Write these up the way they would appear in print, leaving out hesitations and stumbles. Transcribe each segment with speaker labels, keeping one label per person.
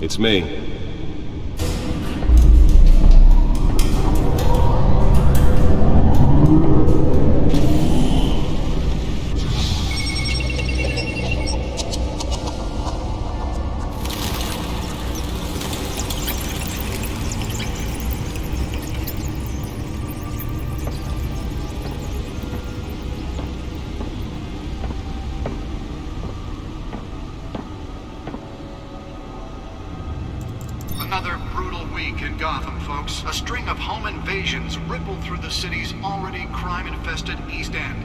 Speaker 1: It's me.
Speaker 2: Another brutal week in Gotham, folks. A string of home invasions rippled through the city's already crime-infested East End.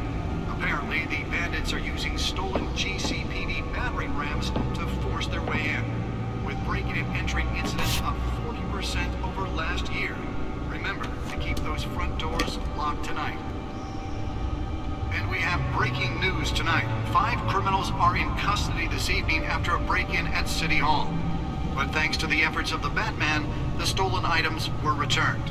Speaker 2: Apparently, the bandits are using stolen GCPD battering rams to force their way in, with breaking and entering incidents up 40% over last year. Remember to keep those front doors locked tonight. And we have breaking news tonight. 5 criminals are in custody this evening after a break-in at City Hall. But thanks to the efforts of the Batman, the stolen items were returned.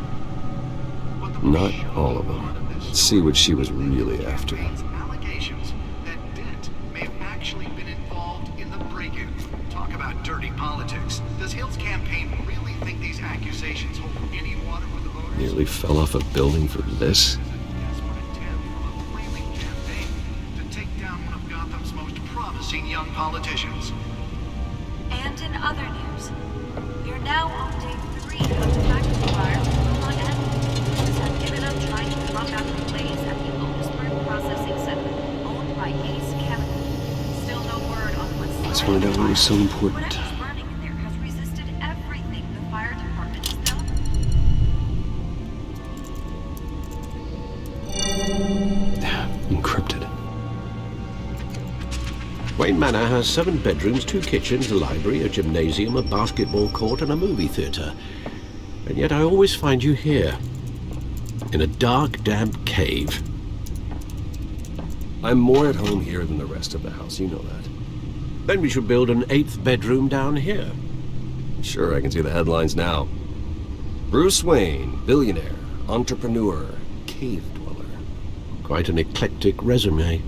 Speaker 1: Not all of them. Let's see what she was really after.
Speaker 2: Allegations that Dent may have actually been involved in the break-in. Talk about dirty politics. Does Hill's campaign really think these accusations hold any water with the voters?
Speaker 1: Nearly fell off a building for this?
Speaker 2: That's one in 10 from a flaming campaign to take down one of Gotham's most promising young politicians.
Speaker 3: And in other news, we are now on day 3 of the factory fire on Avenue. Police have given up trying to put out the blaze at the Otisburg Processing Center, owned by Ace Chemical. Still no word on what's
Speaker 1: Let's find out what was so important.
Speaker 3: Whatever's burning in there has resisted everything the fire department has done.
Speaker 1: Encrypted.
Speaker 4: Wayne Manor has 7 bedrooms, 2 kitchens, a library, a gymnasium, a basketball court, and a movie theater. And yet I always find you here, in a dark, damp cave.
Speaker 1: I'm more at home here than the rest of the house, you know that.
Speaker 4: Then we should build an 8th bedroom down here.
Speaker 1: Sure, I can see the headlines now. Bruce Wayne, billionaire, entrepreneur, cave dweller.
Speaker 4: Quite an eclectic resume.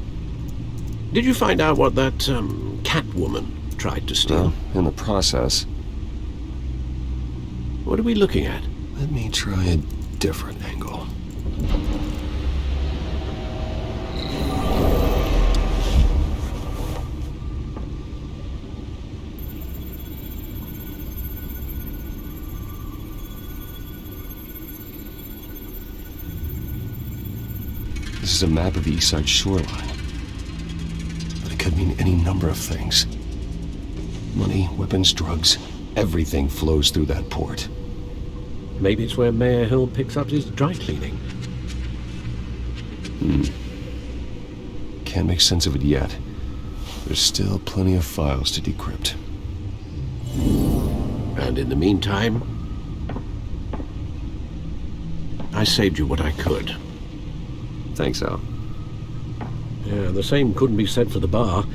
Speaker 4: Did you find out what that, Catwoman tried to steal?
Speaker 1: Well, in the process.
Speaker 4: What are we looking at?
Speaker 1: Let me try a different angle. This is a map of the East Side shoreline. But it could mean any number of things. Money, weapons, drugs, everything flows through that port.
Speaker 4: Maybe it's where Mayor Hill picks up his dry cleaning.
Speaker 1: Can't make sense of it yet. There's still plenty of files to decrypt.
Speaker 4: And in the meantime, I saved you what I could.
Speaker 1: Thanks, Al.
Speaker 4: Yeah, the same couldn't be said for the bar.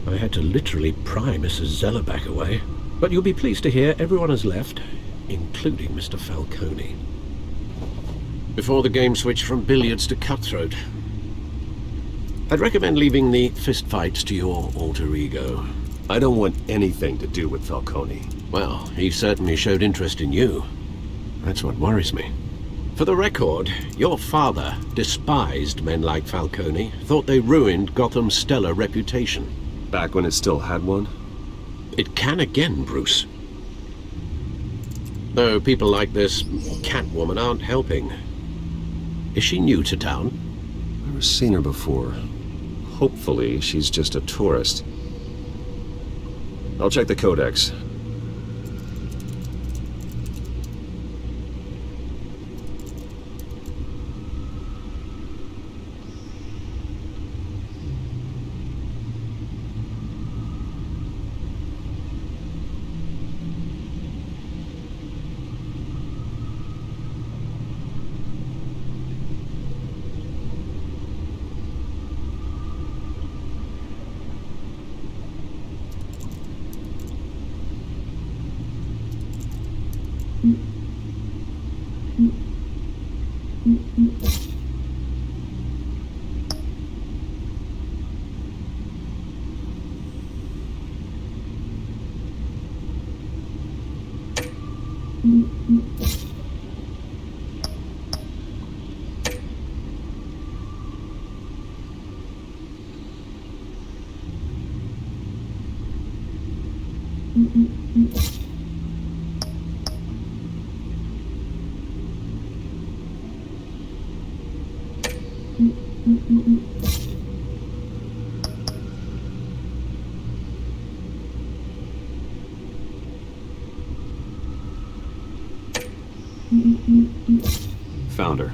Speaker 4: I had to literally pry Mrs. Zellerback away. But you'll be pleased to hear everyone has left, including Mr. Falcone. Before the game switched from billiards to cutthroat. I'd recommend leaving the fistfights to your alter ego.
Speaker 1: I don't want anything to do with Falcone.
Speaker 4: Well, he certainly showed interest in you. That's what worries me. For the record, your father despised men like Falcone, thought they ruined Gotham's stellar reputation.
Speaker 1: Back when it still had one?
Speaker 4: It can again, Bruce. Though people like this Catwoman aren't helping. Is she new to town?
Speaker 1: Never seen her before. Hopefully, she's just a tourist. I'll check the codex.
Speaker 5: Found her.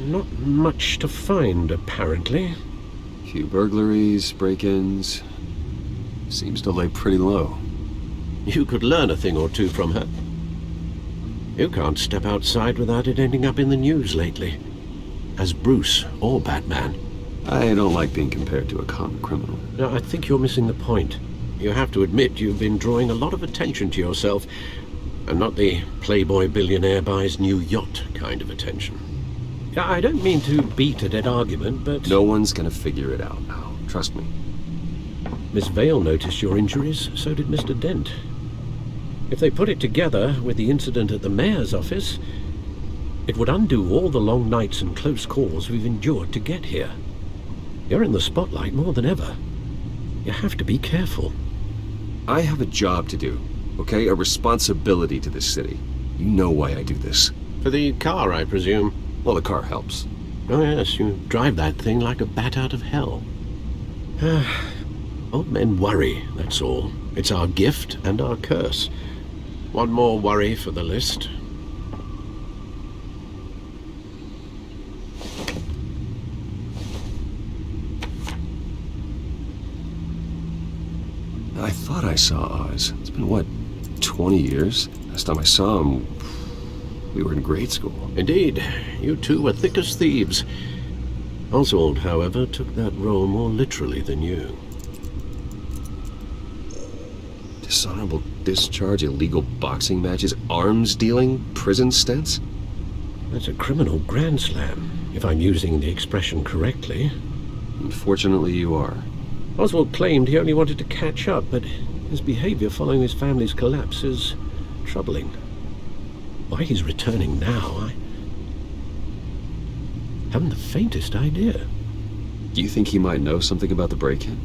Speaker 4: Not much to find, apparently.
Speaker 5: Few burglaries, break-ins. Seems to lay pretty low.
Speaker 4: You could learn a thing or two from her. You can't step outside without it ending up in the news lately. As Bruce or Batman.
Speaker 5: I don't like being compared to a common criminal.
Speaker 4: No, I think you're missing the point. You have to admit you've been drawing a lot of attention to yourself, and not the playboy billionaire buys new yacht kind of attention. I don't mean to beat a dead argument, but...
Speaker 5: No one's gonna figure it out now. Trust me.
Speaker 4: Miss Vale noticed your injuries, so did Mr. Dent. If they put it together with the incident at the mayor's office, it would undo all the long nights and close calls we've endured to get here. You're in the spotlight more than ever. You have to be careful.
Speaker 5: I have a job to do, okay? A responsibility to this city. You know why I do this.
Speaker 4: For the car, I presume.
Speaker 5: Well, the car helps.
Speaker 4: Oh yes, you drive that thing like a bat out of hell. Old men worry, that's all. It's our gift and our curse. One more worry for the list.
Speaker 5: I thought I saw Oz. It's been, what, 20 years? Last time I saw him, we were in grade school.
Speaker 4: Indeed, you two were thick as thieves. Oswald, however, took that role more literally than you.
Speaker 5: Dishonorable discharge, illegal boxing matches, arms dealing, prison stints?
Speaker 4: That's a criminal grand slam, if I'm using the expression correctly.
Speaker 5: Unfortunately, you are.
Speaker 4: Oswald claimed he only wanted to catch up, but his behavior following his family's collapse is troubling. Why he's returning now, I haven't the faintest idea.
Speaker 5: Do you think he might know something about the break-in?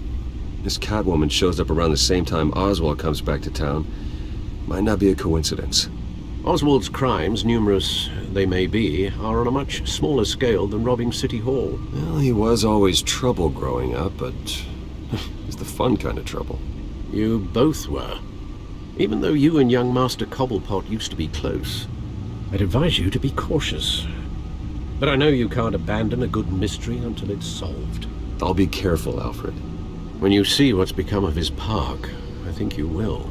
Speaker 5: This Catwoman shows up around the same time Oswald comes back to town. Might not be a coincidence.
Speaker 4: Oswald's crimes, numerous they may be, are on a much smaller scale than robbing City Hall.
Speaker 5: Well, he was always trouble growing up, but it's the fun kind of trouble.
Speaker 4: You both were. Even though you and young Master Cobblepot used to be close. I'd advise you to be cautious. But I know you can't abandon a good mystery until it's solved.
Speaker 5: I'll be careful, Alfred.
Speaker 4: When you see what's become of his park, I think you will.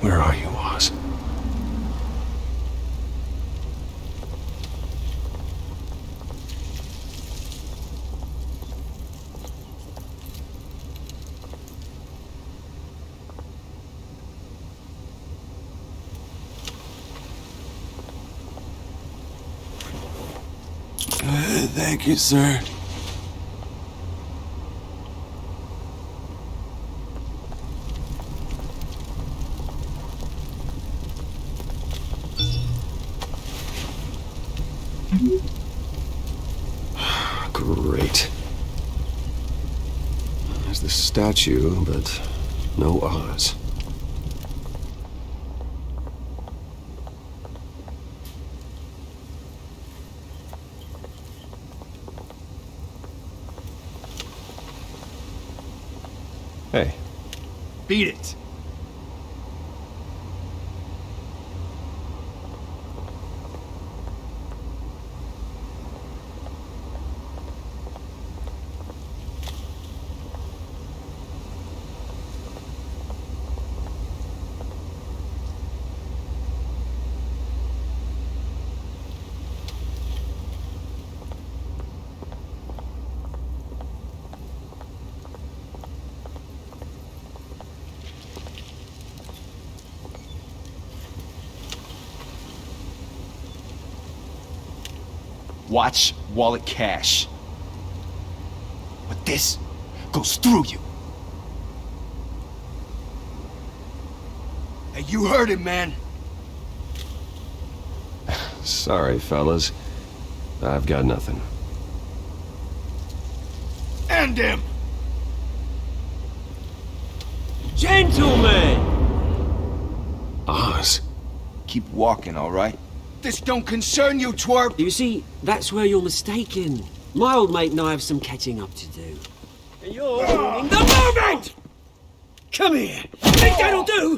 Speaker 1: Where are you, Oz?
Speaker 6: Thank you, sir.
Speaker 1: Great. There's the statue, but no Oz. Hey.
Speaker 6: Beat it. Watch wallet cash. But this goes through you. Hey, you heard it, man.
Speaker 1: Sorry, fellas. I've got nothing.
Speaker 6: End him!
Speaker 7: Gentlemen!
Speaker 1: Oz?
Speaker 6: Keep walking, all right? This don't concern you, twerp!
Speaker 7: You see, that's where you're mistaken. My old mate and I have some catching up to do. And you're ruining the moment! Come here! Think that'll do?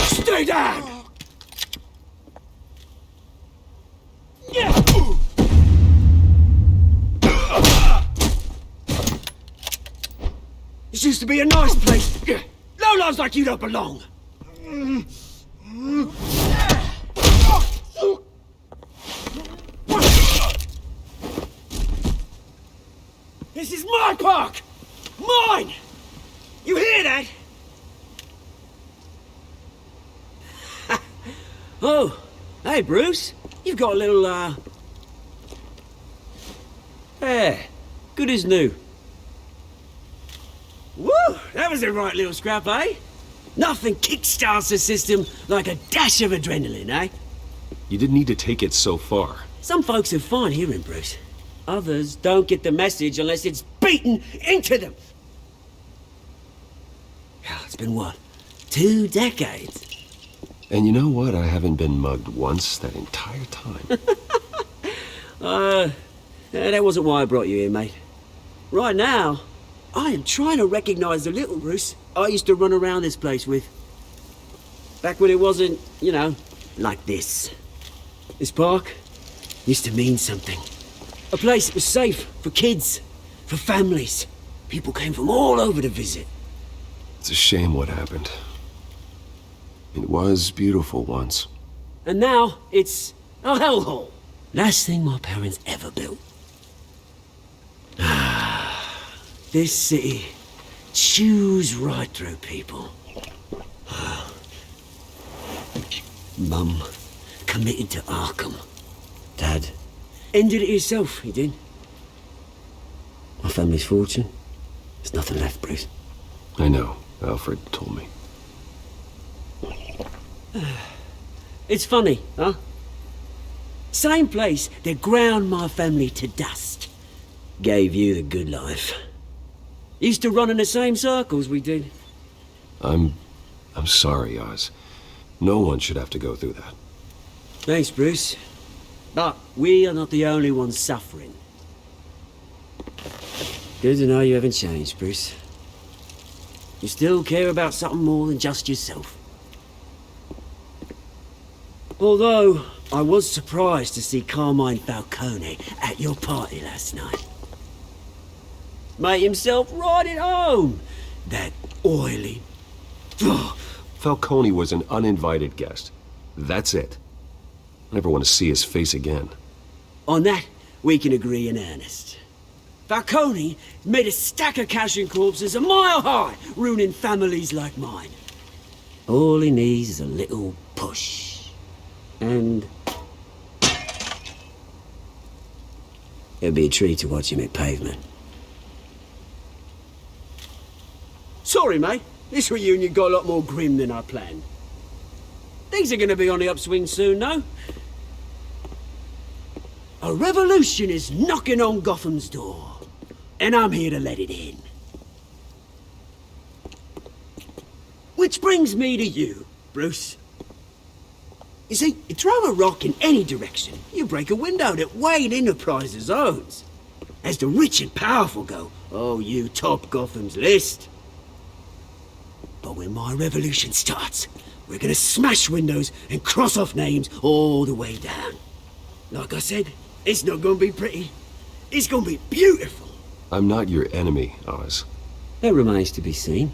Speaker 7: Stay down! This used to be a nice place. Lowlifes like you don't belong. This is my park! Mine! You hear that? Oh, hey Bruce. You've got a little, Yeah, good as new. Woo! That was a right little scrap, eh? Nothing kickstarts the system like a dash of adrenaline, eh?
Speaker 1: You didn't need to take it so far.
Speaker 7: Some folks are fine hearing, Bruce. Others don't get the message unless it's beaten into them. Yeah, it's been what? 2 decades?
Speaker 1: And you know what? I haven't been mugged once that entire time.
Speaker 7: That wasn't why I brought you here, mate. Right now, I am trying to recognize the little Bruce I used to run around this place with. Back when it wasn't, you know, like this. This park used to mean something. A place that was safe for kids, for families. People came from all over to visit.
Speaker 1: It's a shame what happened. It was beautiful once.
Speaker 7: And now, it's a hellhole. Last thing my parents ever built. This city chews right through people. Mum committed to Arkham. Dad ended it himself, he did. My family's fortune, there's nothing left, Bruce.
Speaker 1: I know. Alfred told me.
Speaker 7: It's funny, huh? Same place that ground my family to dust. Gave you the good life. Used to run in the same circles we did.
Speaker 1: I'm sorry, Oz. No one should have to go through that.
Speaker 7: Thanks, Bruce. But we are not the only ones suffering. Good to know you haven't changed, Bruce. You still care about something more than just yourself. Although, I was surprised to see Carmine Falcone at your party last night. Made himself right at home. That oily... Ugh.
Speaker 5: Falcone was an uninvited guest. That's it. I never want to see his face again.
Speaker 7: On that, we can agree in earnest. Falcone made a stack of cash and corpses a mile high, ruining families like mine. All he needs is a little push. And... it'll be a treat to watch him hit pavement. Sorry, mate. This reunion got a lot more grim than I planned. Things are going to be on the upswing soon, though. A revolution is knocking on Gotham's door, and I'm here to let it in. Which brings me to you, Bruce. You see, you throw a rock in any direction, you break a window that Wayne Enterprises owns. As the rich and powerful go, oh, you top Gotham's list. But when my revolution starts, we're gonna smash windows and cross off names all the way down. Like I said, it's not gonna be pretty. It's gonna be beautiful.
Speaker 5: I'm not your enemy, Oz.
Speaker 7: That remains to be seen,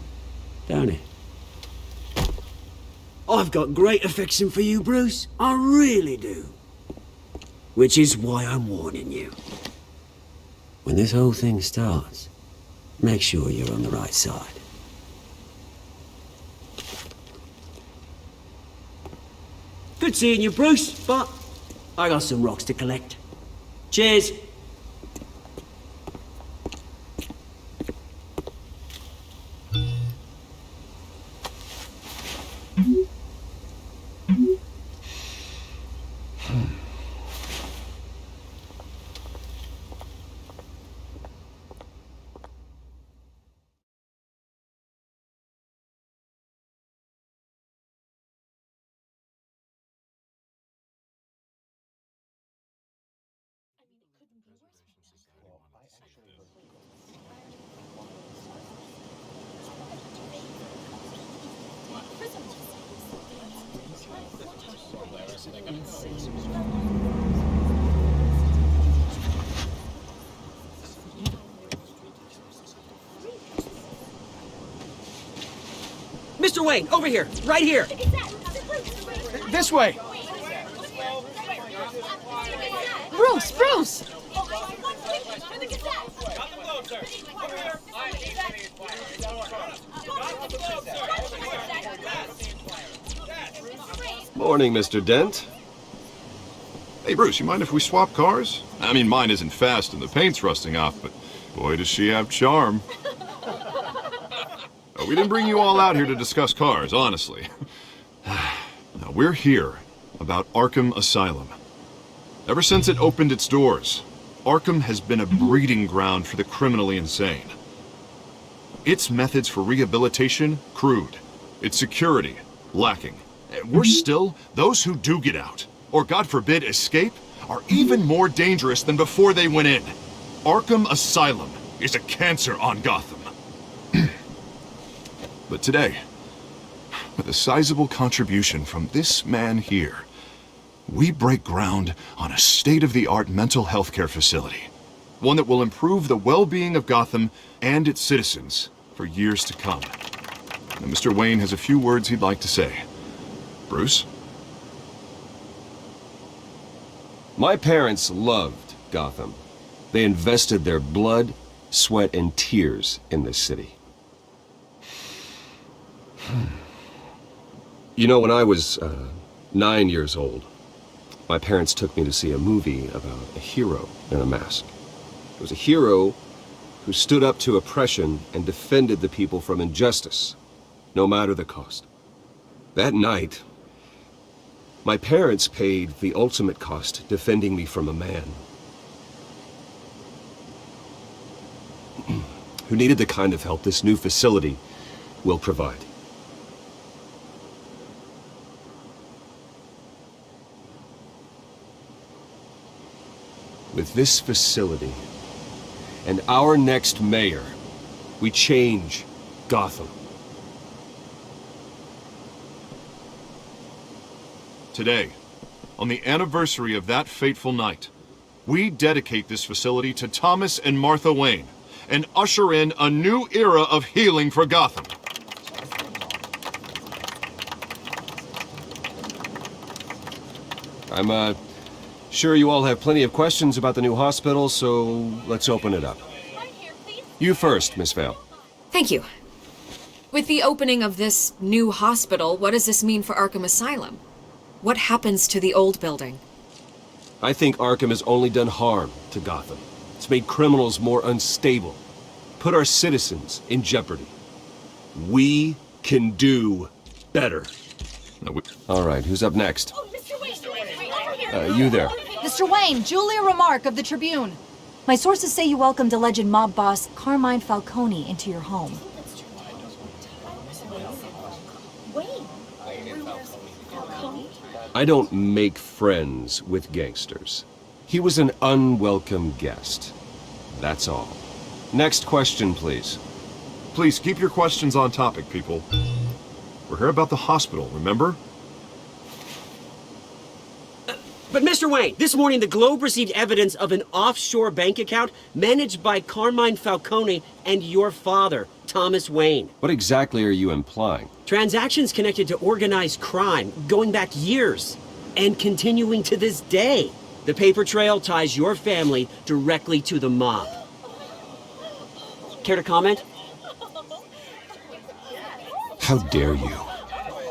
Speaker 7: don't it? I've got great affection for you, Bruce. I really do. Which is why I'm warning you. When this whole thing starts, make sure you're on the right side. Good seeing you, Bruce, but I got some rocks to collect. Cheers. Mr. Wayne, over here, right here.
Speaker 6: This way!
Speaker 8: Bruce, Bruce!
Speaker 5: Morning, Mr. Dent.
Speaker 9: Hey, Bruce, you mind if we swap cars? I mean, mine isn't fast and the paint's rusting off, but boy, does she have charm. We didn't bring you all out here to discuss cars, honestly. Now, we're here about Arkham Asylum. Ever since it opened its doors, Arkham has been a breeding ground for the criminally insane. Its methods for rehabilitation, crude. Its security, lacking. Worse still, those who do get out, or God forbid escape, are even more dangerous than before they went in. Arkham Asylum is a cancer on Gotham. But today, with a sizable contribution from this man here, we break ground on a state-of-the-art mental health care facility. One that will improve the well-being of Gotham and its citizens for years to come. And Mr. Wayne has a few words he'd like to say. Bruce?
Speaker 5: My parents loved Gotham. They invested their blood, sweat, and tears in this city. You know, when I was 9 years old, my parents took me to see a movie about a hero in a mask. It was a hero who stood up to oppression and defended the people from injustice, no matter the cost. That night, my parents paid the ultimate cost defending me from a man who needed the kind of help this new facility will provide. With this facility and our next mayor, we change Gotham.
Speaker 9: Today, on the anniversary of that fateful night, we dedicate this facility to Thomas and Martha Wayne and usher in a new era of healing for Gotham.
Speaker 5: I'm sure you all have plenty of questions about the new hospital, so let's open it up. You first, Miss Vale.
Speaker 10: Thank you. With the opening of this new hospital, what does this mean for Arkham Asylum? What happens to the old building?
Speaker 5: I think Arkham has only done harm to Gotham. It's made criminals more unstable, put our citizens in jeopardy. We can do better. All right, who's up next? You there.
Speaker 8: Mr. Wayne, Julia Remark of the Tribune. My sources say you welcomed alleged mob boss Carmine Falcone into your home.
Speaker 5: I don't make friends with gangsters. He was an unwelcome guest. That's all. Next question, please.
Speaker 9: Please keep your questions on topic, people. We're here about the hospital, remember?
Speaker 7: But Mr. Wayne, this morning the Globe received evidence of an offshore bank account managed by Carmine Falcone and your father, Thomas Wayne.
Speaker 5: What exactly are you implying?
Speaker 7: Transactions connected to organized crime going back years and continuing to this day. The paper trail ties your family directly to the mob. Care to comment?
Speaker 5: How dare you?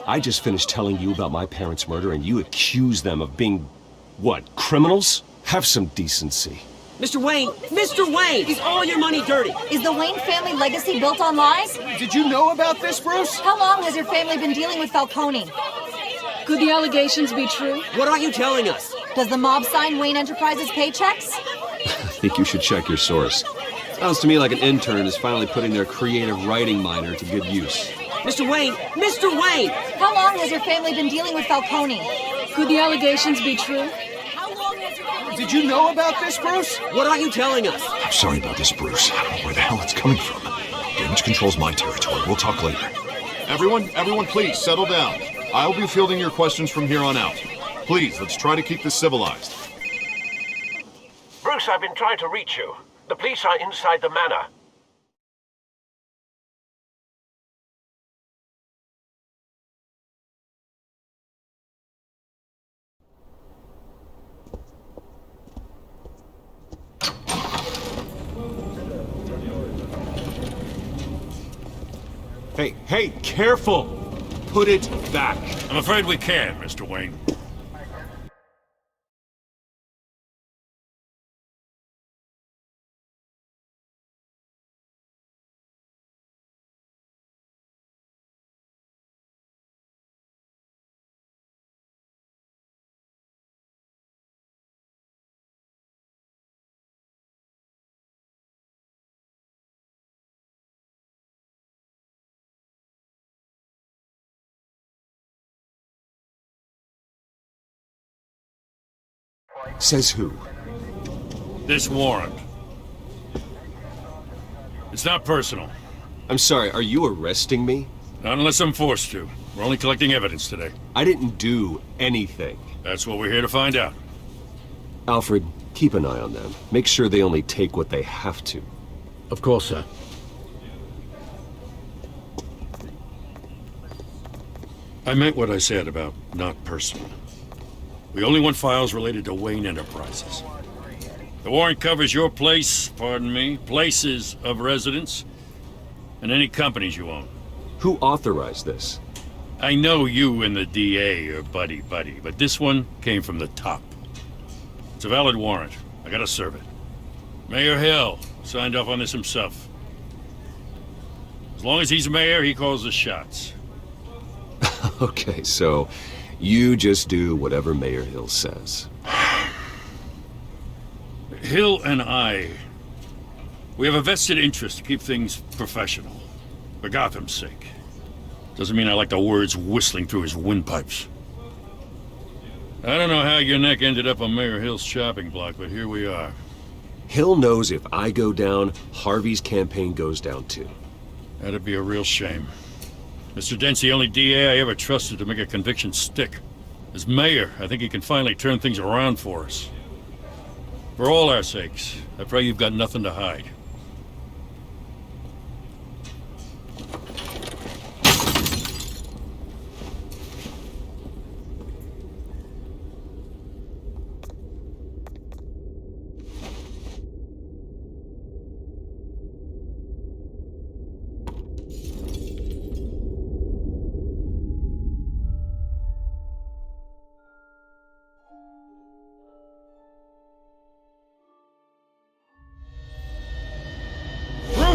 Speaker 5: I just finished telling you about my parents' murder and you accuse them of being, what, criminals? Have some decency.
Speaker 7: Mr. Wayne, is all your money dirty?
Speaker 8: Is the Wayne family legacy built on lies?
Speaker 6: Did you know about this, Bruce?
Speaker 8: How long has your family been dealing with Falcone?
Speaker 11: Could the allegations be true?
Speaker 7: What aren't you telling us?
Speaker 8: Does the mob sign Wayne Enterprises paychecks?
Speaker 5: I think you should check your source. Sounds to me like an intern is finally putting their creative writing minor to good use.
Speaker 7: Mr. Wayne!
Speaker 8: How long has your family been dealing with Falcone?
Speaker 11: Could the allegations be true?
Speaker 6: Did you know about this, Bruce?
Speaker 7: What aren't you telling us?
Speaker 9: I'm sorry about this, Bruce. I don't know where the hell it's coming from. Damage control's my territory. We'll talk later. Everyone, please, settle down. I'll be fielding your questions from here on out. Please, let's try to keep this civilized.
Speaker 4: Bruce, I've been trying to reach you. The police are inside the manor.
Speaker 1: Hey, careful! Put it back.
Speaker 12: I'm afraid we can't, Mr. Wayne.
Speaker 1: Says who?
Speaker 12: This warrant. It's not personal.
Speaker 5: I'm sorry, are you arresting me?
Speaker 12: Not unless I'm forced to. We're only collecting evidence today.
Speaker 5: I didn't do anything.
Speaker 12: That's what we're here to find out.
Speaker 5: Alfred, keep an eye on them. Make sure they only take what they have to.
Speaker 4: Of course, sir.
Speaker 12: I meant what I said about not personal. We only want files related to Wayne Enterprises. The warrant covers your places of residence, and any companies you own.
Speaker 5: Who authorized this?
Speaker 12: I know you and the DA are buddy-buddy, but this one came from the top. It's a valid warrant. I gotta serve it. Mayor Hill signed off on this himself. As long as he's mayor, he calls the shots.
Speaker 5: Okay, so you just do whatever Mayor Hill says.
Speaker 12: Hill and we have a vested interest to keep things professional. For Gotham's sake. Doesn't mean I like the words whistling through his windpipes. I don't know how your neck ended up on Mayor Hill's chopping block, but here we are.
Speaker 5: Hill knows if I go down, Harvey's campaign goes down too.
Speaker 12: That'd be a real shame. Mr. Dent's the only DA I ever trusted to make a conviction stick. As mayor, I think he can finally turn things around for us. For all our sakes, I pray you've got nothing to hide.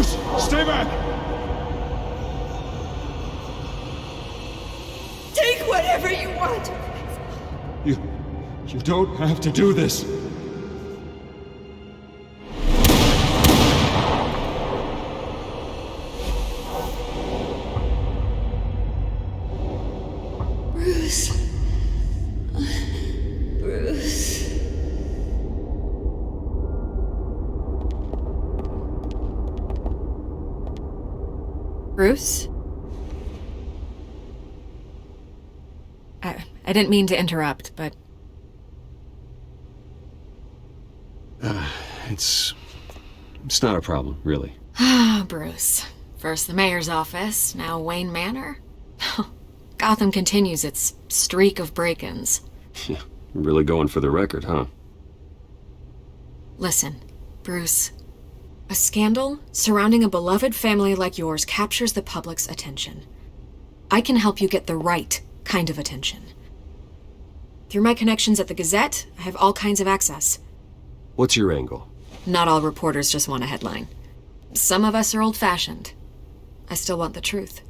Speaker 9: Bruce, stay back!
Speaker 13: Take whatever you want.
Speaker 1: You don't have to do this.
Speaker 13: Bruce. Bruce.
Speaker 10: Bruce? I didn't mean to interrupt, but...
Speaker 5: It's not a problem, really.
Speaker 10: Ah, Bruce. First the mayor's office, now Wayne Manor. Gotham continues its streak of break-ins.
Speaker 5: Yeah, really going for the record, huh?
Speaker 10: Listen, Bruce. A scandal surrounding a beloved family like yours captures the public's attention. I can help you get the right kind of attention. Through my connections at the Gazette, I have all kinds of access.
Speaker 5: What's your angle?
Speaker 10: Not all reporters just want a headline. Some of us are old-fashioned. I still want the truth.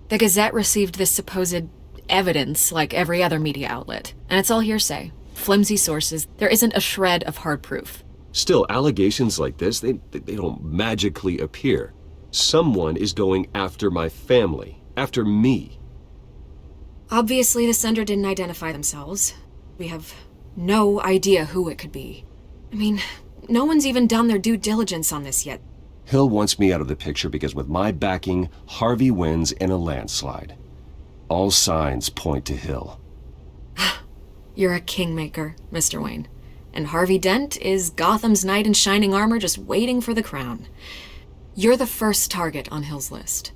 Speaker 10: The Gazette received this supposed evidence like every other media outlet, and it's all hearsay. Flimsy sources. There isn't a shred of hard proof.
Speaker 5: Still, allegations like this, they don't magically appear. Someone is going after my family, after me.
Speaker 10: Obviously, the sender didn't identify themselves. We have no idea who it could be. I mean, no one's even done their due diligence on this yet.
Speaker 5: Hill wants me out of the picture because with my backing, Harvey wins in a landslide. All signs point to Hill.
Speaker 10: You're a kingmaker, Mr. Wayne. And Harvey Dent is Gotham's knight in shining armor just waiting for the crown. You're the first target on Hill's list.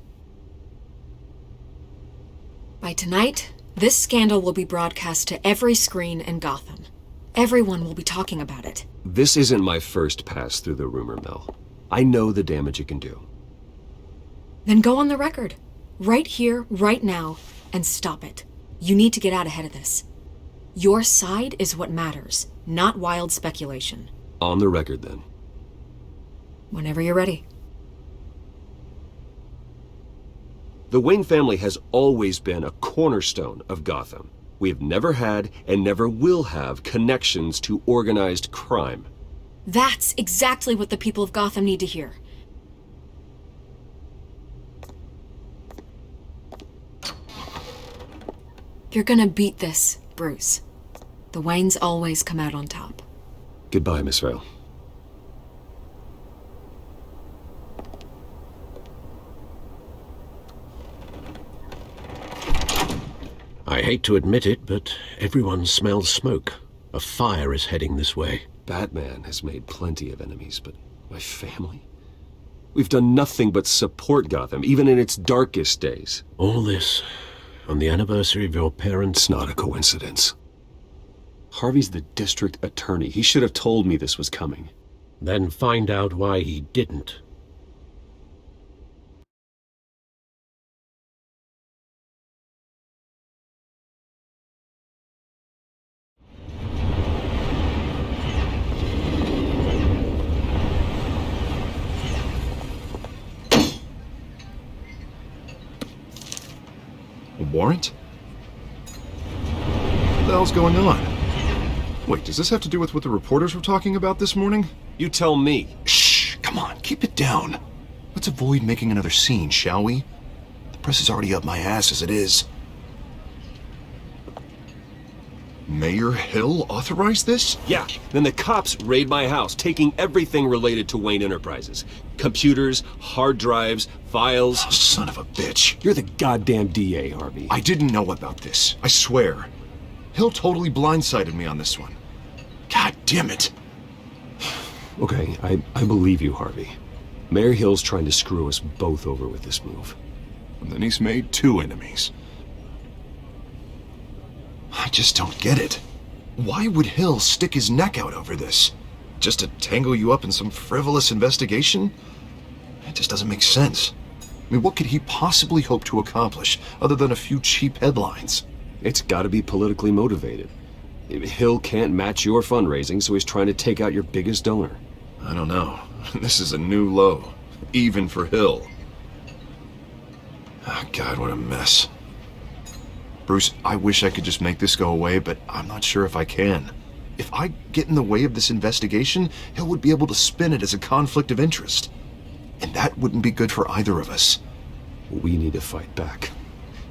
Speaker 10: By tonight, this scandal will be broadcast to every screen in Gotham. Everyone will be talking about it.
Speaker 5: This isn't my first pass through the rumor mill. I know the damage it can do.
Speaker 10: Then go on the record. Right here, right now, and stop it. You need to get out ahead of this. Your side is what matters, not wild speculation.
Speaker 5: On the record, then.
Speaker 10: Whenever you're ready.
Speaker 5: The Wayne family has always been a cornerstone of Gotham. We have never had and never will have connections to organized crime.
Speaker 10: That's exactly what the people of Gotham need to hear. You're gonna beat this, Bruce. The Waynes always come out on top.
Speaker 5: Goodbye, Miss Vale.
Speaker 4: I hate to admit it, but everyone smells smoke. A fire is heading this way.
Speaker 5: Batman has made plenty of enemies, but my family? We've done nothing but support Gotham, even in its darkest days.
Speaker 4: All this on the anniversary of your parents'...
Speaker 5: It's not a coincidence. Harvey's the district attorney. He should have told me this was coming.
Speaker 4: Then find out why he didn't.
Speaker 9: A warrant? What the hell's going on? Wait, does this have to do with what the reporters were talking about this morning?
Speaker 5: You tell me.
Speaker 2: Shh! Come on, keep it down. Let's avoid making another scene, shall we? The press is already up my ass as it is.
Speaker 9: Mayor Hill authorized this?
Speaker 5: Yeah, then the cops raid my house, taking everything related to Wayne Enterprises. Computers, hard drives, files.
Speaker 2: Oh, son of a bitch.
Speaker 5: You're the goddamn DA, Harvey.
Speaker 2: I didn't know about this. I swear. Hill totally blindsided me on this one. God damn it.
Speaker 5: Okay, I believe you, Harvey. Mayor Hill's trying to screw us both over with this move.
Speaker 2: And then he's made 2 enemies. I just don't get it. Why would Hill stick his neck out over this? Just to tangle you up in some frivolous investigation? It just doesn't make sense. I mean, what could he possibly hope to accomplish other than a few cheap headlines?
Speaker 5: It's gotta be politically motivated. Hill can't match your fundraising, so he's trying to take out your biggest donor.
Speaker 2: I don't know. This is a new low.
Speaker 9: Even for Hill. Oh, God, what a mess. Bruce, I wish I could just make this go away, but I'm not sure if I can. If I get in the way of this investigation, Hill would be able to spin it as a conflict of interest. And that wouldn't be good for either of us.
Speaker 1: We need to fight back.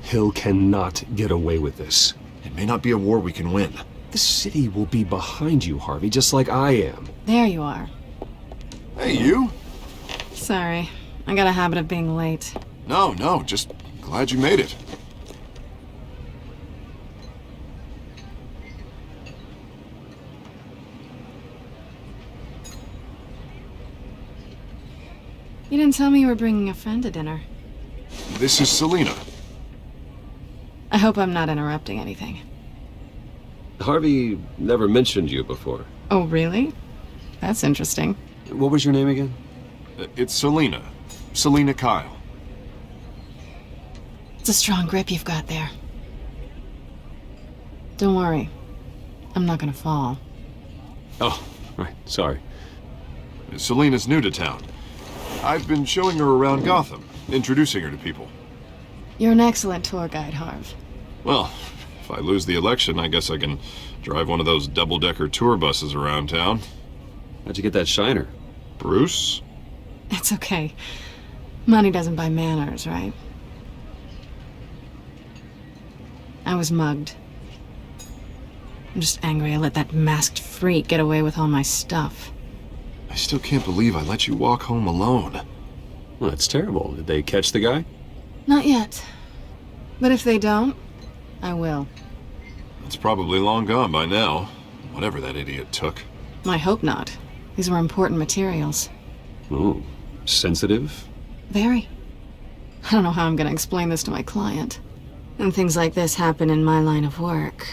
Speaker 1: Hill cannot get away with this.
Speaker 9: It may not be a war we can win.
Speaker 1: The city will be behind you, Harvey, just like I am.
Speaker 11: There you are.
Speaker 9: Hey, you?
Speaker 11: Sorry. I got a habit of being late.
Speaker 9: No, just glad you made it.
Speaker 11: You didn't tell me you were bringing a friend to dinner.
Speaker 9: This is Selina.
Speaker 11: I hope I'm not interrupting anything.
Speaker 5: Harvey never mentioned you before.
Speaker 11: Oh, really? That's interesting.
Speaker 5: What was your name again?
Speaker 9: It's Selina. Selina Kyle.
Speaker 11: It's a strong grip you've got there. Don't worry. I'm not gonna fall.
Speaker 5: Oh, right. Sorry.
Speaker 9: Selina's new to town. I've been showing her around Gotham, introducing her to people.
Speaker 11: You're an excellent tour guide, Harv.
Speaker 9: Well, if I lose the election, I guess I can drive one of those double-decker tour buses around town.
Speaker 5: How'd you get that shiner?
Speaker 9: Bruce?
Speaker 11: It's okay. Money doesn't buy manners, right? I was mugged. I'm just angry I let that masked freak get away with all my stuff.
Speaker 9: I still can't believe I let you walk home alone.
Speaker 5: Well, that's terrible. Did they catch the guy?
Speaker 11: Not yet. But if they don't, I will.
Speaker 9: It's probably long gone by now, whatever that idiot took.
Speaker 11: I hope not. These were important materials.
Speaker 5: Oh, sensitive?
Speaker 11: Very. I don't know how I'm gonna explain this to my client. And things like this happen in my line of work.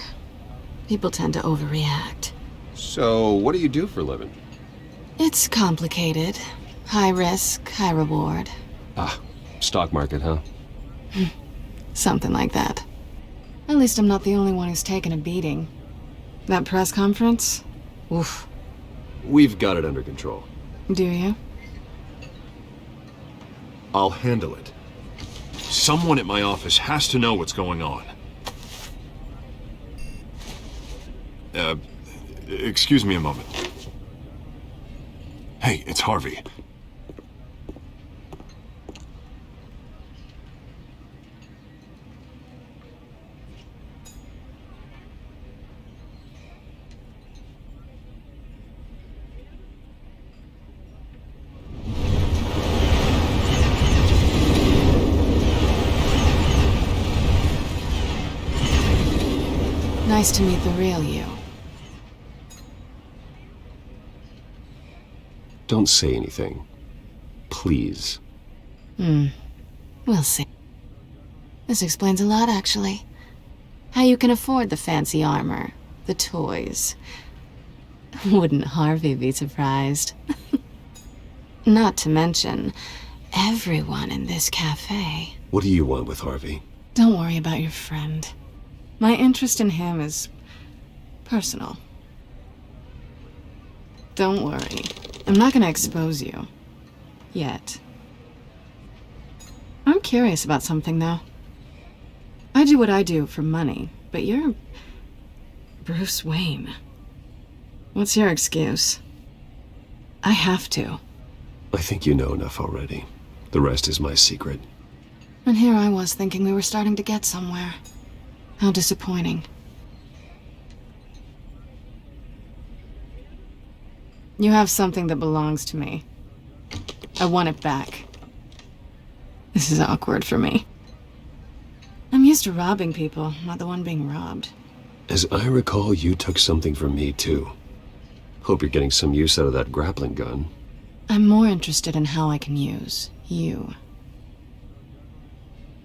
Speaker 11: People tend to overreact.
Speaker 5: So, what do you do for a living?
Speaker 11: It's complicated. High risk, high reward.
Speaker 5: Ah, stock market, huh?
Speaker 11: Something like that. At least I'm not the only one who's taken a beating. That press conference? Oof.
Speaker 5: We've got it under control.
Speaker 11: Do you?
Speaker 9: I'll handle it. Someone at my office has to know what's going on. Excuse me a moment. Hey, it's Harvey.
Speaker 11: Nice to meet the real you.
Speaker 1: Don't say anything. Please.
Speaker 11: We'll see. This explains a lot, actually. How you can afford the fancy armor, the toys. Wouldn't Harvey be surprised? Not to mention, everyone in this cafe.
Speaker 1: What do you want with Harvey?
Speaker 11: Don't worry about your friend. My interest in him is personal. Don't worry. I'm not gonna expose you. Yet. I'm curious about something, though. I do what I do for money, but you're Bruce Wayne. What's your excuse? I have to.
Speaker 1: I think you know enough already. The rest is my secret.
Speaker 11: And here I was thinking we were starting to get somewhere. How disappointing. You have something that belongs to me. I want it back. This is awkward for me. I'm used to robbing people, not the one being robbed.
Speaker 1: As I recall, you took something from me, too. Hope you're getting some use out of that grappling gun.
Speaker 11: I'm more interested in how I can use you.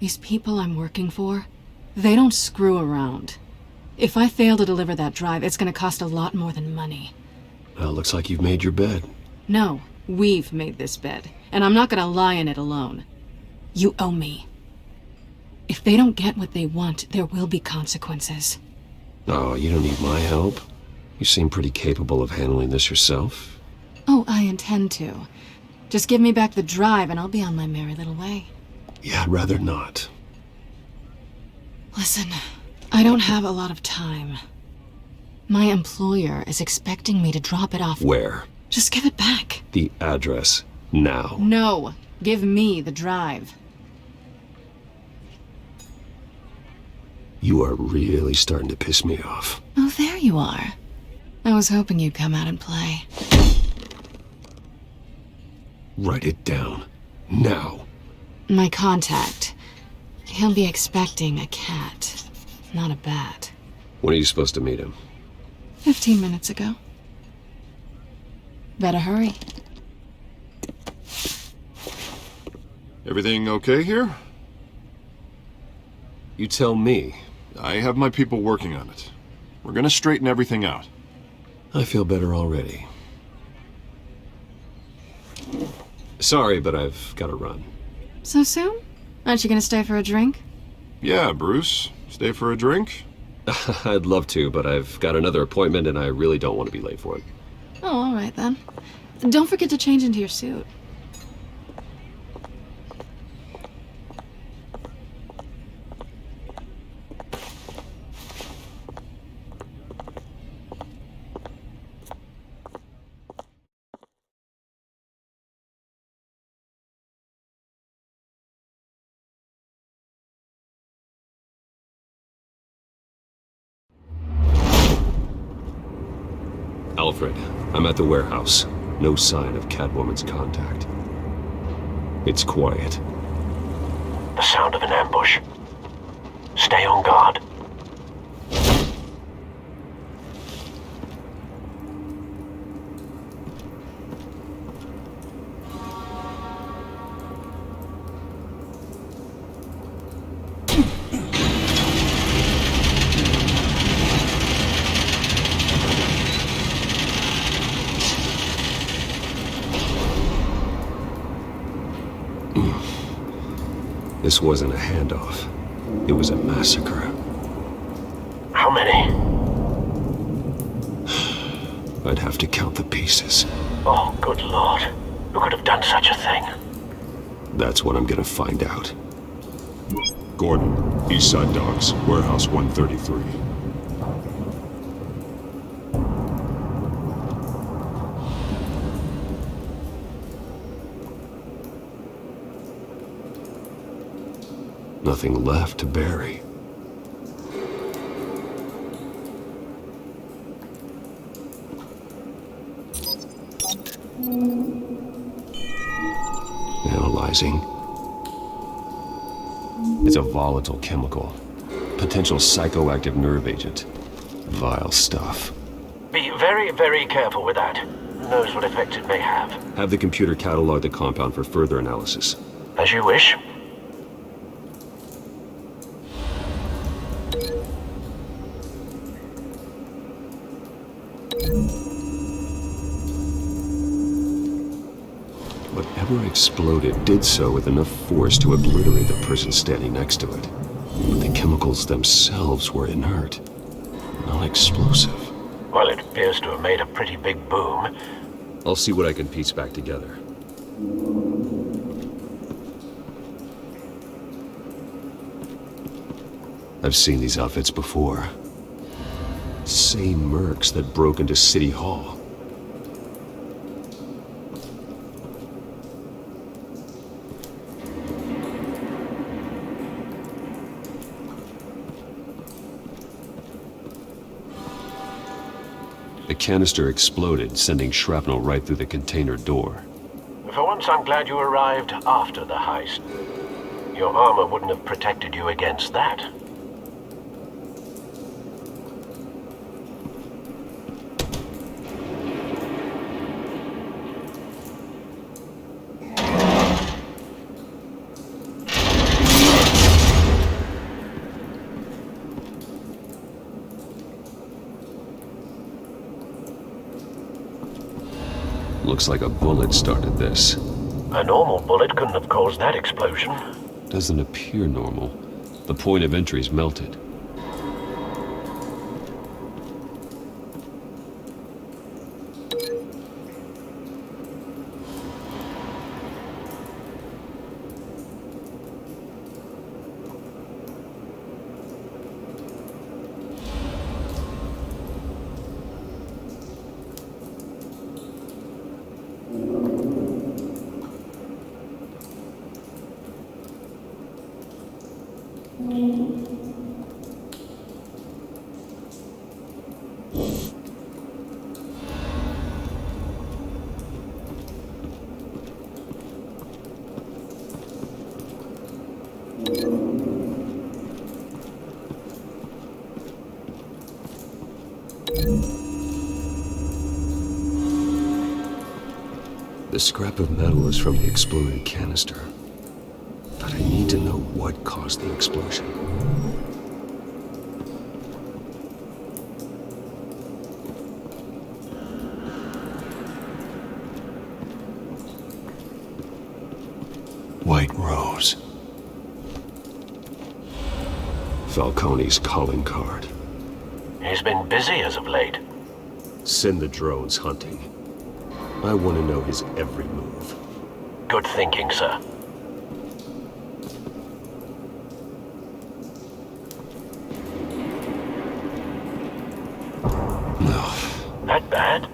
Speaker 11: These people I'm working for, they don't screw around. If I fail to deliver that drive, it's gonna cost a lot more than money.
Speaker 1: Well, looks like you've made your bed.
Speaker 11: No, we've made this bed, and I'm not gonna lie in it alone. You owe me. If they don't get what they want, there will be consequences.
Speaker 1: Oh, you don't need my help. You seem pretty capable of handling this yourself.
Speaker 11: Oh, I intend to. Just give me back the drive and I'll be on my merry little way.
Speaker 1: Yeah, I'd rather not.
Speaker 11: Listen, I don't have a lot of time. My employer is expecting me to drop it off.
Speaker 1: Where?
Speaker 11: Just give it back.
Speaker 1: The address. Now.
Speaker 11: No, give me the drive.
Speaker 1: You are really starting to piss me off.
Speaker 11: Oh, there you are. I was hoping you'd come out and play.
Speaker 1: Write it down. Now.
Speaker 11: My contact. He'll be expecting a cat, not a bat.
Speaker 5: When are you supposed to meet him?
Speaker 11: 15 minutes ago. Better hurry.
Speaker 9: Everything okay here?
Speaker 5: You tell me.
Speaker 9: I have my people working on it. We're gonna straighten everything out.
Speaker 1: I feel better already.
Speaker 5: Sorry, but I've got to run.
Speaker 11: So soon? Aren't you gonna stay for a drink?
Speaker 9: Yeah, Bruce. Stay for a drink?
Speaker 5: I'd love to, but I've got another appointment and I really don't want to be late for it.
Speaker 11: Oh, all right then. Don't forget to change into your suit.
Speaker 5: Alfred, I'm at the warehouse. No sign of Catwoman's contact. It's quiet.
Speaker 14: The sound of an ambush. Stay on guard.
Speaker 1: This wasn't a handoff. It was a massacre.
Speaker 14: How many?
Speaker 1: I'd have to count the pieces.
Speaker 14: Oh, good lord. Who could have done such a thing?
Speaker 1: That's what I'm gonna find out.
Speaker 9: Gordon, Eastside Docks, Warehouse 133.
Speaker 1: Nothing left to bury. Analyzing. It's a volatile chemical. Potential psychoactive nerve agent. Vile stuff.
Speaker 14: Be very, very careful with that. Who knows what effect it may have.
Speaker 5: Have the computer catalog the compound for further analysis.
Speaker 14: As you wish.
Speaker 1: Whatever exploded did so with enough force to obliterate the person standing next to it. But the chemicals themselves were inert, not explosive.
Speaker 14: Well, it appears to have made a pretty big boom.
Speaker 5: I'll see what I can piece back together.
Speaker 1: I've seen these outfits before. Same mercs that broke into City Hall. The canister exploded, sending shrapnel right through the container door.
Speaker 14: For once, I'm glad you arrived after the heist. Your armor wouldn't have protected you against that.
Speaker 1: Looks like a bullet started this.
Speaker 14: A normal bullet couldn't have caused that explosion.
Speaker 1: Doesn't appear normal. The point of entry's melted. The scrap of metal is from the exploded canister. But I need to know what caused the explosion. White Rose. Falcone's calling card.
Speaker 14: He's been busy as of late.
Speaker 1: Send the drones hunting. I want to know his every move.
Speaker 14: Good thinking, sir.
Speaker 1: No.
Speaker 14: That bad?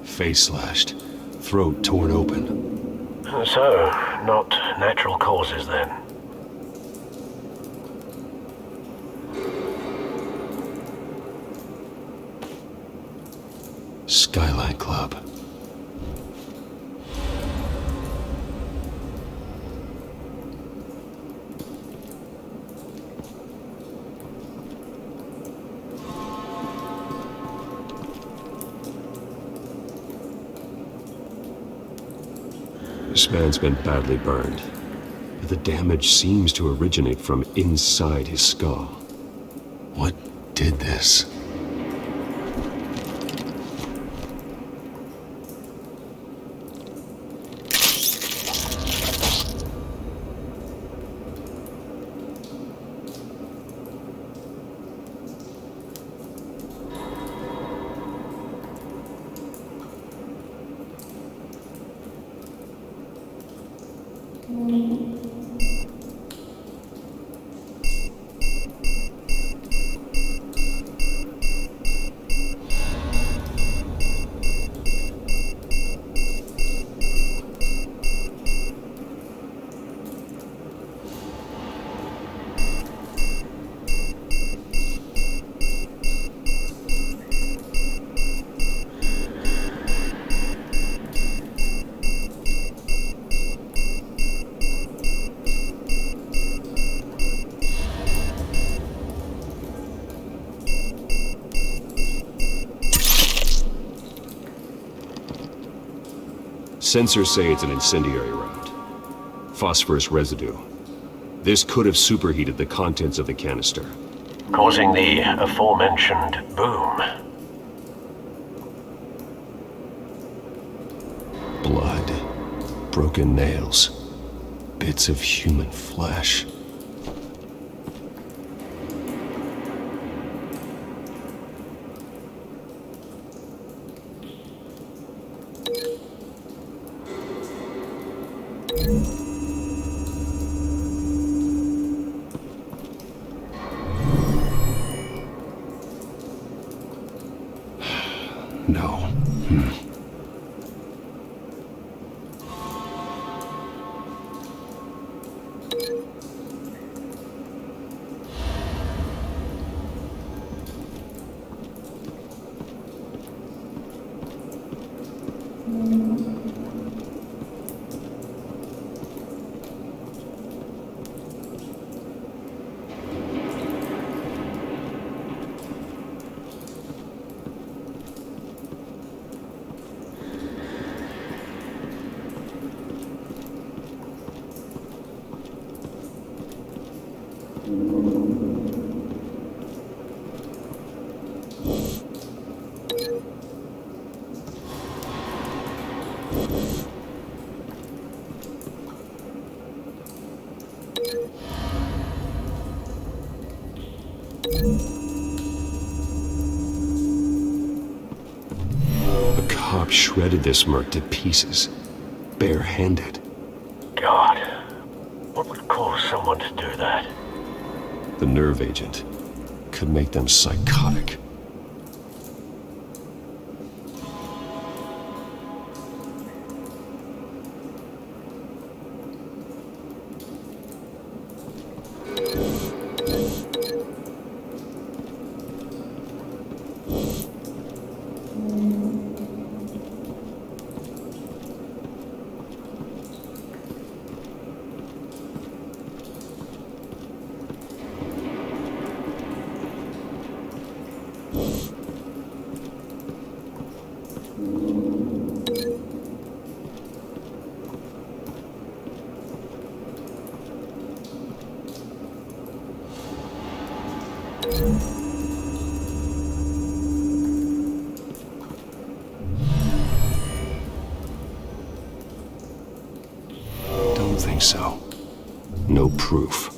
Speaker 1: Face slashed. Throat torn open.
Speaker 14: So, not natural causes then.
Speaker 1: Skyline Club. This man's been badly burned, but the damage seems to originate from inside his skull. What did this? Sensors say it's an incendiary round. Phosphorus residue. This could have superheated the contents of the canister,
Speaker 14: Causing the aforementioned boom.
Speaker 1: Blood. Broken nails. Bits of human flesh. No. A cop shredded this merc to pieces, barehanded.
Speaker 14: God, what would cause someone to do that?
Speaker 1: The nerve agent could make them psychotic. proof.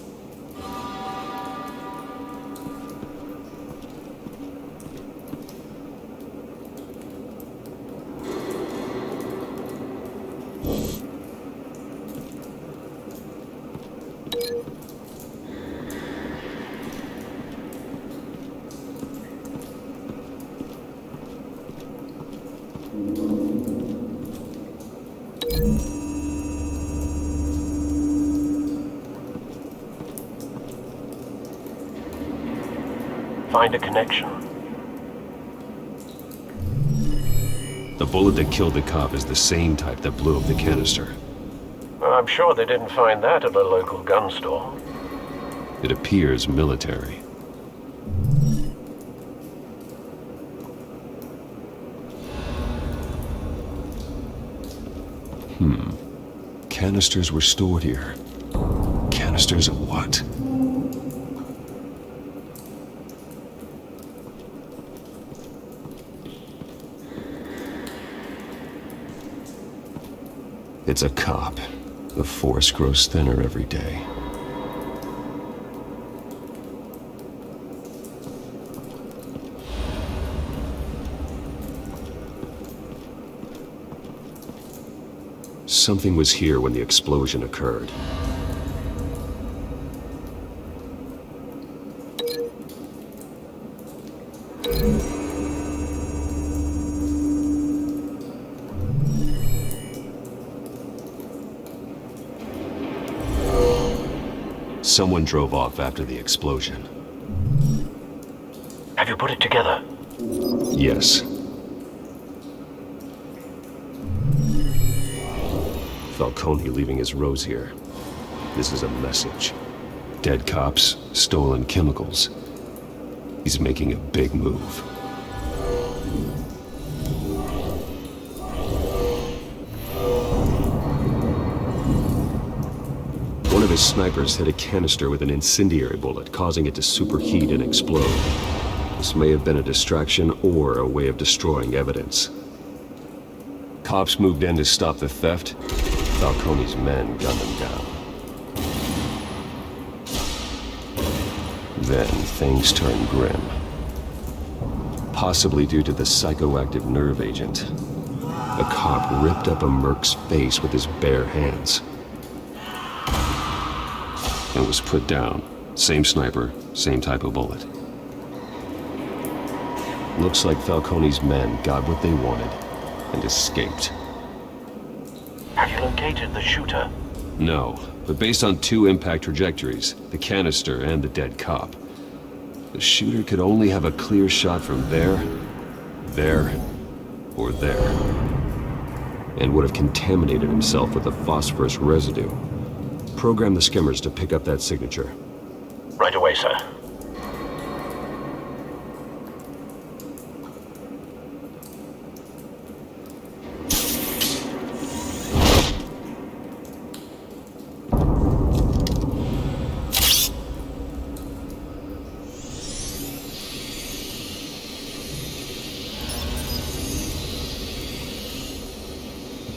Speaker 14: Find a connection.
Speaker 1: The bullet that killed the cop is the same type that blew up the canister.
Speaker 14: I'm sure they didn't find that at a local gun store.
Speaker 1: It appears military. Canisters were stored here. Canisters of what? It's a cop. The force grows thinner every day. Something was here when the explosion occurred. Someone drove off after the explosion.
Speaker 14: Have you put it together?
Speaker 1: Yes. Falcone leaving his rose here. This is a message. Dead cops, stolen chemicals. He's making a big move. One of his snipers hit a canister with an incendiary bullet, causing it to superheat and explode. This may have been a distraction or a way of destroying evidence. Cops moved in to stop the theft. Falcone's men gunned them down. Then things turned grim. Possibly due to the psychoactive nerve agent. A cop ripped up a merc's face with his bare hands. And was put down. Same sniper, same type of bullet. Looks like Falcone's men got what they wanted and escaped.
Speaker 14: Have you located the shooter?
Speaker 1: No, but based on two impact trajectories, the canister and the dead cop, the shooter could only have a clear shot from there, or there, and would have contaminated himself with the phosphorus residue. Program the skimmers to pick up that signature.
Speaker 14: Right away, sir.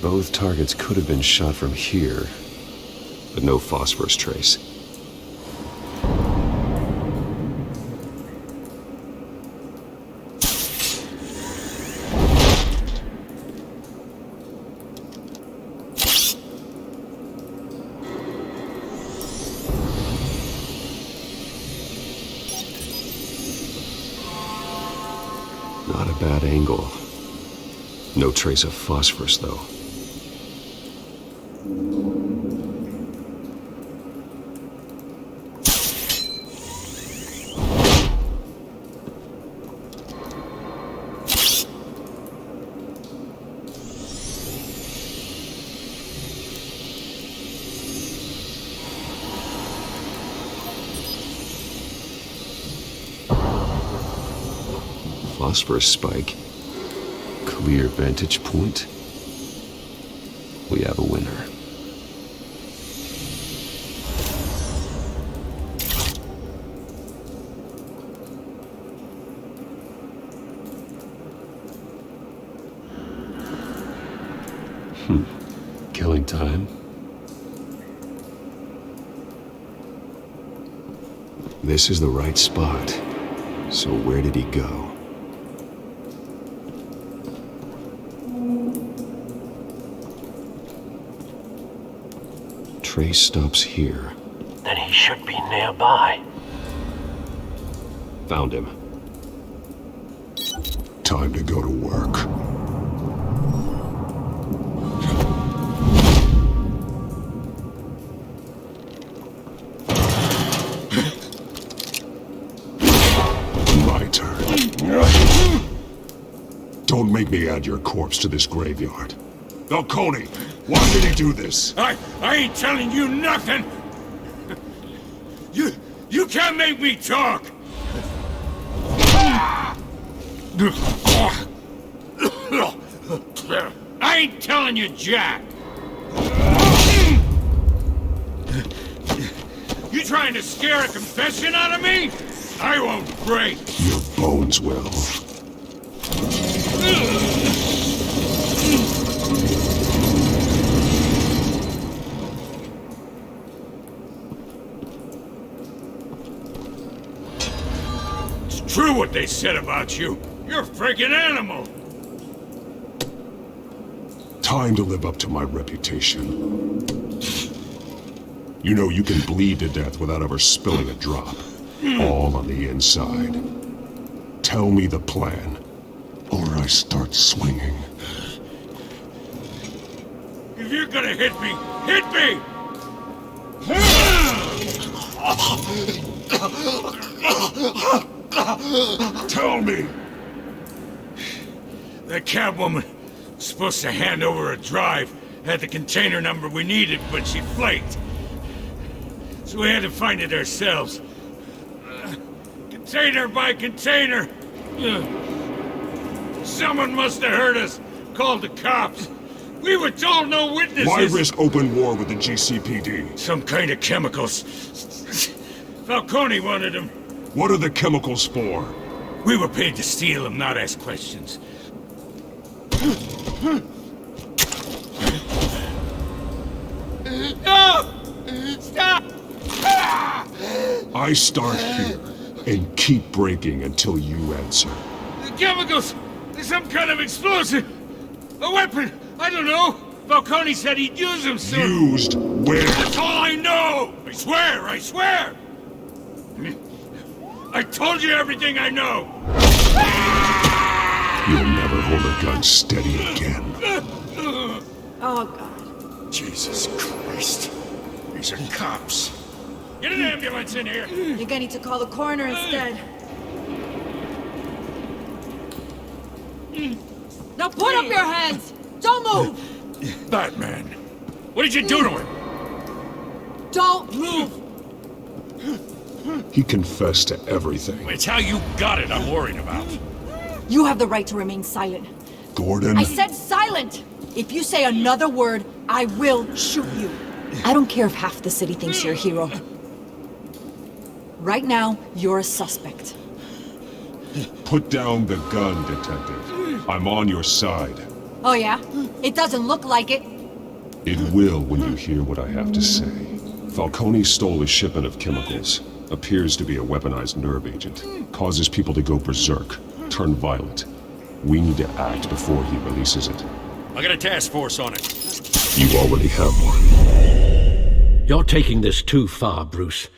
Speaker 1: Both targets could have been shot from here, but no phosphorus trace. Not a bad angle. No trace of phosphorus, though. Phosphorus spike. Clear vantage point. We have a winner. Killing time. This is the right spot. So where did he go? Trace stops here.
Speaker 14: Then he should be nearby.
Speaker 1: Found him.
Speaker 15: Time to go to work. My turn. Don't make me add your corpse to this graveyard. Falcone, why did he do this?
Speaker 12: I ain't telling you nothing! You can't make me talk! I ain't telling you jack! You trying to scare a confession out of me? I won't break!
Speaker 15: Your bones will.
Speaker 12: It's true what they said about you. You're a freaking animal!
Speaker 15: Time to live up to my reputation. You know you can bleed to death without ever spilling a drop. All on the inside. Tell me the plan, or I start swinging.
Speaker 12: If you're gonna hit me, hit me!
Speaker 15: Tell me!
Speaker 12: That Catwoman was supposed to hand over a drive, had the container number we needed, but she flaked. So we had to find it ourselves. Container by container. Someone must have heard us, called the cops. We were told no witnesses.
Speaker 15: Why risk open war with the GCPD?
Speaker 12: Some kind of chemicals. Falcone wanted them.
Speaker 15: What are the chemicals for?
Speaker 12: We were paid to steal them, not ask questions. No! Stop!
Speaker 15: I start here and keep breaking until you answer.
Speaker 12: The chemicals! There's some kind of explosive! A weapon! I don't know! Falcone said he'd use them soon!
Speaker 15: Used where?
Speaker 12: That's all I know! I swear! I swear! I told you everything I know!
Speaker 15: You'll never hold a gun steady again.
Speaker 8: Oh, God.
Speaker 12: Jesus Christ. These are cops. Get an ambulance in here!
Speaker 8: You're gonna need to call the coroner instead. Now put up your hands! Don't move!
Speaker 12: Batman, what did you do to him?
Speaker 8: Don't move!
Speaker 15: He confessed to everything.
Speaker 12: It's how you got it I'm worried about.
Speaker 8: You have the right to remain silent.
Speaker 15: Gordon?
Speaker 8: I said silent! If you say another word, I will shoot you. I don't care if half the city thinks you're a hero. Right now, you're a suspect.
Speaker 15: Put down the gun, Detective. I'm on your side.
Speaker 8: Oh yeah? It doesn't look like it.
Speaker 15: It will when you hear what I have to say. Falcone stole a shipment of chemicals. Appears to be a weaponized nerve agent. Causes people to go berserk, turn violent. We need to act before he releases it.
Speaker 12: I got a task force on it.
Speaker 15: You already have one.
Speaker 4: You're taking this too far, Bruce.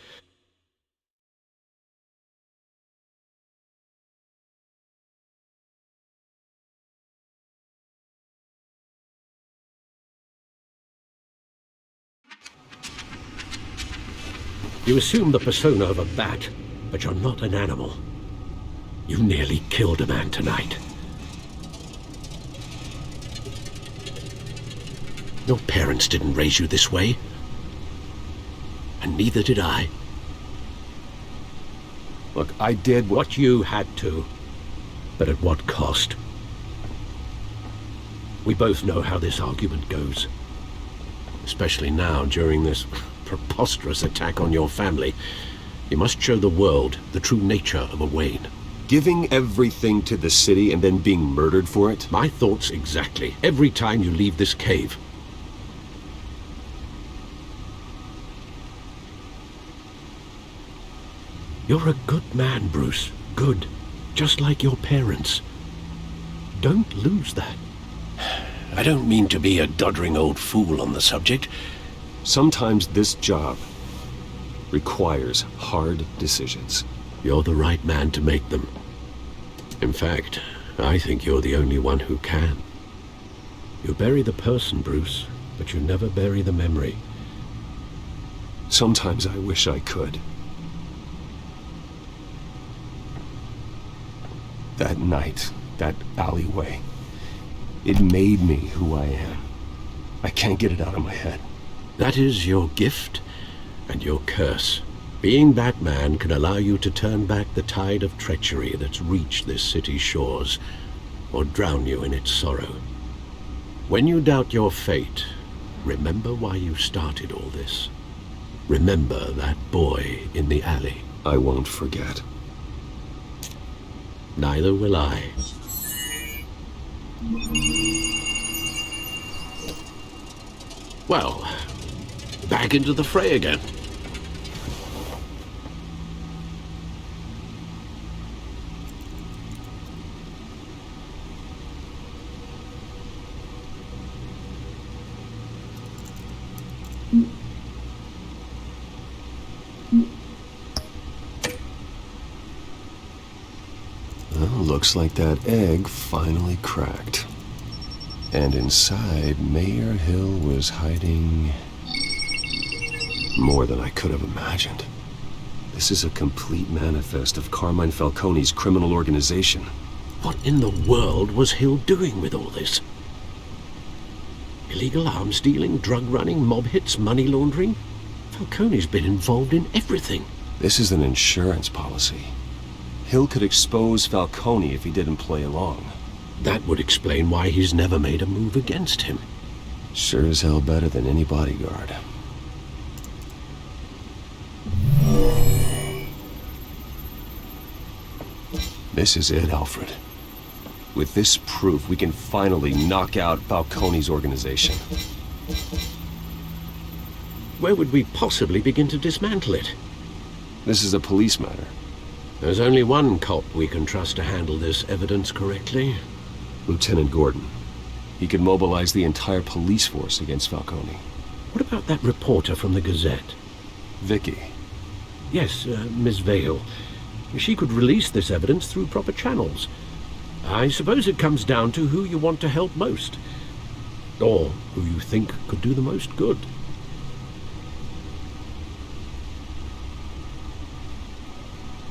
Speaker 4: You assume the persona of a bat, but you're not an animal. You nearly killed a man tonight. Your parents didn't raise you this way. And neither did I.
Speaker 5: Look, I did
Speaker 4: what you had to. But at what cost? We both know how this argument goes. Especially now, during this preposterous attack on your family. You must show the world the true nature of a Wayne.
Speaker 5: Giving everything to the city and then being murdered for it?
Speaker 4: My thoughts exactly. Every time you leave this cave. You're a good man, Bruce. Good. Just like your parents. Don't lose that.
Speaker 5: I don't mean to be a doddering old fool on the subject. Sometimes this job requires hard decisions.
Speaker 4: You're the right man to make them. In fact, I think you're the only one who can. You bury the person, Bruce, but you never bury the memory.
Speaker 5: Sometimes I wish I could. That night, that alleyway, it made me who I am. I can't get it out of my head.
Speaker 4: That is your gift and your curse. Being Batman can allow you to turn back the tide of treachery that's reached this city's shores, or drown you in its sorrow. When you doubt your fate, remember why you started all this. Remember that boy in the alley.
Speaker 5: I won't forget.
Speaker 4: Neither will I. Well, back into the fray again.
Speaker 5: Well, looks like that egg finally cracked. And inside, Mayor Hill was hiding more than I could have imagined. This is a complete manifest of Carmine Falcone's criminal organization.
Speaker 4: What in the world was Hill doing with all this? Illegal arms dealing, drug running, mob hits, money laundering? Falcone's been involved in everything.
Speaker 5: This is an insurance policy. Hill could expose Falcone if he didn't play along.
Speaker 4: That would explain why he's never made a move against him.
Speaker 5: Sure as hell better than any bodyguard. This is it, Alfred. With this proof, we can finally knock out Falcone's organization.
Speaker 4: Where would we possibly begin to dismantle it?
Speaker 5: This is a police matter.
Speaker 4: There's only one cop we can trust to handle this evidence correctly.
Speaker 5: Lieutenant Gordon. He could mobilize the entire police force against Falcone.
Speaker 4: What about that reporter from the Gazette?
Speaker 5: Vicky.
Speaker 4: Yes, Miss Vale. She could release this evidence through proper channels. I suppose it comes down to who you want to help most. Or who you think could do the most good.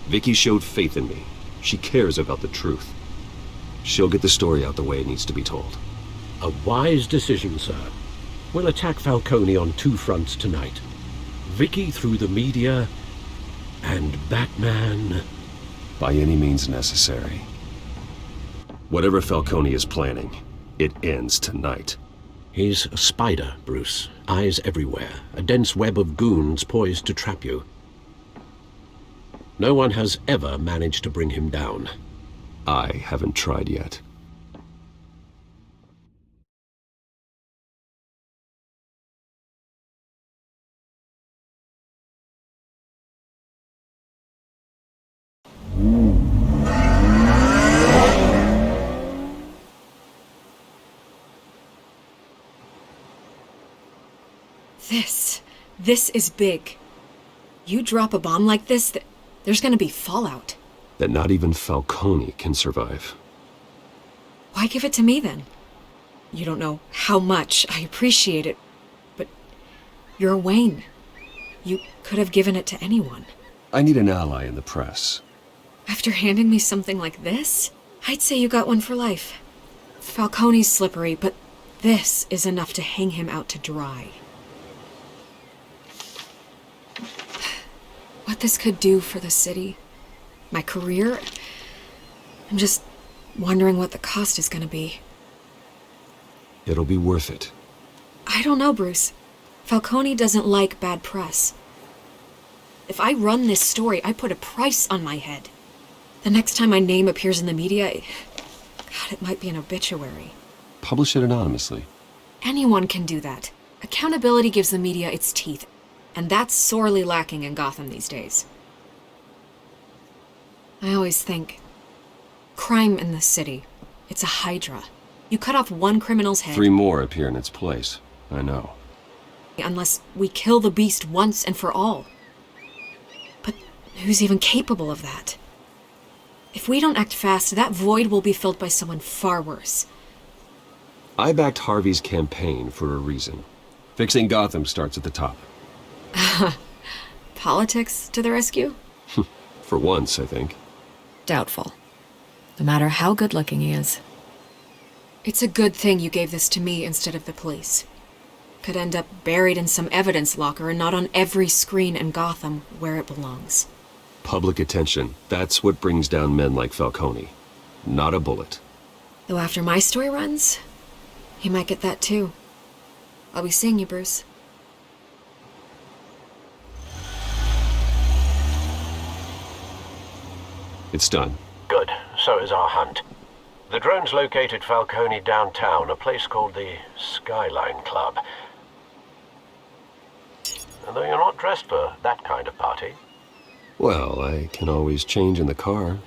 Speaker 5: Vicky showed faith in me. She cares about the truth. She'll get the story out the way it needs to be told.
Speaker 4: A wise decision, sir. We'll attack Falcone on two fronts tonight. Vicky through the media, and Batman...
Speaker 5: by any means necessary. Whatever Falcone is planning, it ends tonight.
Speaker 4: He's a spider, Bruce. Eyes everywhere. A dense web of goons poised to trap you. No one has ever managed to bring him down.
Speaker 5: I haven't tried yet.
Speaker 10: This is big. You drop a bomb like this, there's gonna be fallout.
Speaker 5: That not even Falcone can survive.
Speaker 10: Why give it to me then? You don't know how much I appreciate it, but you're Wayne. You could have given it to anyone.
Speaker 5: I need an ally in the press.
Speaker 10: After handing me something like this, I'd say you got one for life. Falcone's slippery, but this is enough to hang him out to dry. What this could do for the city, my career, I'm just wondering what the cost is gonna be.
Speaker 5: It'll be worth it.
Speaker 10: I don't know, Bruce. Falcone doesn't like bad press. If I run this story, I put a price on my head. The next time my name appears in the media, God, it might be an obituary.
Speaker 5: Publish it anonymously.
Speaker 10: Anyone can do that. Accountability gives the media its teeth, and that's sorely lacking in Gotham these days. I always think, crime in this city, it's a hydra. You cut off one criminal's head.
Speaker 5: 3 more appear in its place. I know.
Speaker 10: Unless we kill the beast once and for all. But who's even capable of that? If we don't act fast, that void will be filled by someone far worse.
Speaker 5: I backed Harvey's campaign for a reason. Fixing Gotham starts at the top.
Speaker 10: Politics to the rescue?
Speaker 5: For once, I think.
Speaker 10: Doubtful. No matter how good-looking he is. It's a good thing you gave this to me instead of the police. Could end up buried in some evidence locker and not on every screen in Gotham where it belongs.
Speaker 5: Public attention. That's what brings down men like Falcone. Not a bullet.
Speaker 10: Though after my story runs, he might get that too. I'll be seeing you, Bruce.
Speaker 5: It's done.
Speaker 14: Good. So is our hunt. The drones located Falcone downtown, a place called the Skyline Club. Although you're not dressed for that kind of party.
Speaker 5: Well, I can always change in the car.